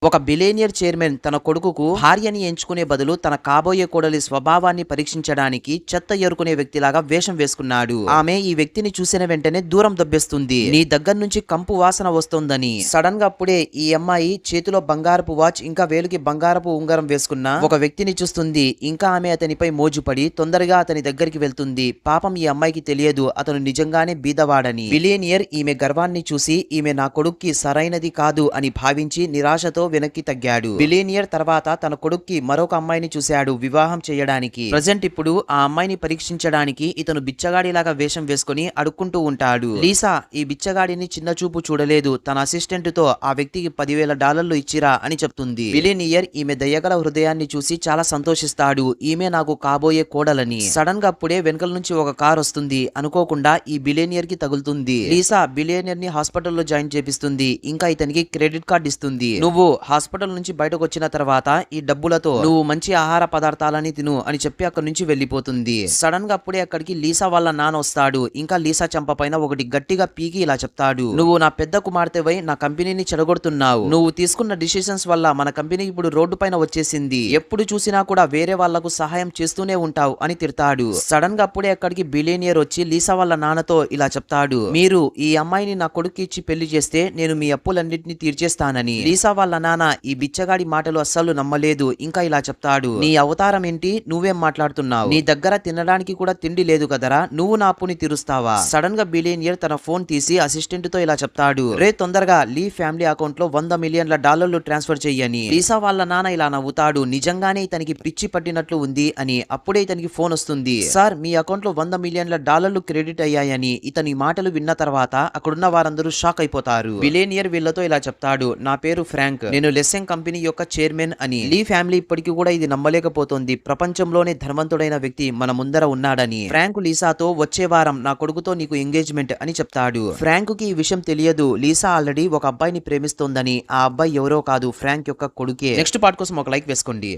ఒక billionaire chairman తన కొడుకుకు భార్యని ఎంచుకునే బదులు తన కాబోయే కోడలి స్వభావాన్ని పరీక్షించడానికి చెత్త ఏరుకునే వ్యక్తిలాగా వేషం వేసుకున్నాడు. ఆమె ఈ వ్యక్తిని చూసిన వెంటనే దూరం దొబ్బేస్తుంది. నీ దగ్గర నుంచి కంపు వాసన వస్తోందని. సడన్ గా అప్పుడే ఈ అమ్మాయి చేతిలో బంగారపు వాచ్ ఇంకా వేలుకి బంగారపు ఉంగరం వేసుకున్న ఒక వ్యక్తిని చూస్తుంది. ఇంకా ఆమె అతనిపై మోజుపడి తొందరగా అతని దగ్గరికి వెళ్తుంది. పాపం ఈ అమ్మాయికి తెలియదు అతను నిజంగానే బీదవాడని. బిలియనియర్ ఈమె గర్వాన్ని చూసి ఈమె నా కొడుక్కి సరైనది కాదు అని భావించి నిరాశతో వెనక్కి తగ్గాడు. బిలియనియర్ తర్వాత తన కొడుక్కి మరొక అమ్మాయిని చూశాడు వివాహం చేయడానికి. ప్రజెంట్ ఇప్పుడు ఆ అమ్మాయిని పరీక్షించడానికి ఇతను బిచ్చగాడిలాగా వేషం వేసుకుని అడుక్కుంటూ ఉంటాడు. లీసా ఈ బిచ్చగాడిని చిన్న చూపు చూడలేదు. తన అసిస్టెంట్ తో ఆ వ్యక్తికి $10,000 ఇచ్చిరా అని చెప్తుంది. బిలియనియర్ ఈమె దయగల హృదయాన్ని చూసి చాలా సంతోషిస్తాడు. ఈమె నాకు కాబోయే కోడలని. సడన్ గా అప్పుడే వెనకల నుంచి ఒక కార్ వస్తుంది. అనుకోకుండా ఈ బిలియనియర్ కి తగులుతుంది. లీసా బిలియనియర్ ని హాస్పిటల్లో జాయిన్ చేపిస్తుంది. ఇంకా ఇతనికి క్రెడిట్ కార్డ్ ఇస్తుంది. నువ్వు హాస్పిటల్ నుంచి బయటకు వచ్చిన తర్వాత ఈ డబ్బులతో నువ్వు మంచి ఆహార పదార్థాలని తిను అని చెప్పి అక్కడి నుంచి వెళ్లిపోతుంది. సడన్ గా అప్పుడే అక్కడికి లీసా వాళ్ళ నాన్న వస్తాడు. ఇంకా లీసా చంప పైన ఒకటి గట్టిగా పీకి ఇలా చెప్తాడు, నువ్వు నా పెద్ద కుమార్తెవై నా కంపెనీని చెడగొడుతున్నావు. నువ్వు తీసుకున్న డిసిషన్స్ వల్ల మన కంపెనీ ఇప్పుడు రోడ్డు పైన వచ్చేసింది. ఎప్పుడు చూసినా కూడా వేరే వాళ్లకు సహాయం చేస్తూనే ఉంటావు అని తిడతాడు. సడన్ గా అప్పుడే అక్కడికి బిలియనియర్ వచ్చి లీసా వాళ్ళ నాన్నతో ఇలా చెప్తాడు, మీరు ఈ అమ్మాయిని నా కొడుకు ఇచ్చి పెళ్లి చేస్తే నేను మీ అప్పులన్నింటినీ తీర్చేస్తానని. లీసా వాళ్ళ నాన్న ఈ బిచ్చగాడి మాటలు అస్సలు నమ్మలేదు. ఇంకా ఇలా చెప్తాడు, నీ అవతారం ఏంటి, నువ్వేం మాట్లాడుతున్నావు, నీ దగ్గర తినడానికి కూడా తిండి లేదు కదరా, నువ్వు నా అప్పుని తీరుస్తావా. సడన్ గా బిలియనియర్ తన ఫోన్ తీసి అసిస్టెంట్ తో ఇలా చెప్తాడు, రే తొందరగా లీ ఫ్యామిలీ అకౌంట్ లో $100 మిలియన్ ట్రాన్స్ఫర్ చెయ్యని. లీసా వాళ్ళ నాన్న ఇలా నవ్వుతాడు, నిజంగానే ఇతనికి పిచ్చి పట్టినట్లు ఉంది అని. అప్పుడే ఇతనికి ఫోన్ వస్తుంది, సార్ మీ అకౌంట్ లో $100 మిలియన్ క్రెడిట్ అయ్యాయని. ఇతని మాటలు విన్న తర్వాత అక్కడున్న వారందరూ షాక్ అయిపోతారు. బిలియనియర్ వీళ్ళతో ఇలా చెప్తాడు, నా పేరు ఫ్రాంక్, నేను లెస్సెంగ్ కంపెనీ యొక్క చైర్మన్ అని. లీ ఫ్యామిలీ ఇప్పటికీ కూడా ఇది నమ్మలేకపోతుంది. ప్రపంచంలోనే ధనవంతుడైన వ్యక్తి మన ముందర ఉన్నాడని. ఫ్రాంక్ లీసాతో వచ్చే వారం నా కొడుకుతో నీకు ఎంగేజ్మెంట్ అని చెప్తాడు. ఫ్రాంక్ కి ఈ విషయం తెలియదు. లీసా ఆల్రెడీ ఒక అబ్బాయిని ప్రేమిస్తోందని. ఆ అబ్బాయి ఎవరో కాదు, ఫ్రాంక్ యొక్క కొడుకే. నెక్స్ట్ పార్ట్ కోసం ఒక లైక్ వేసుకోండి.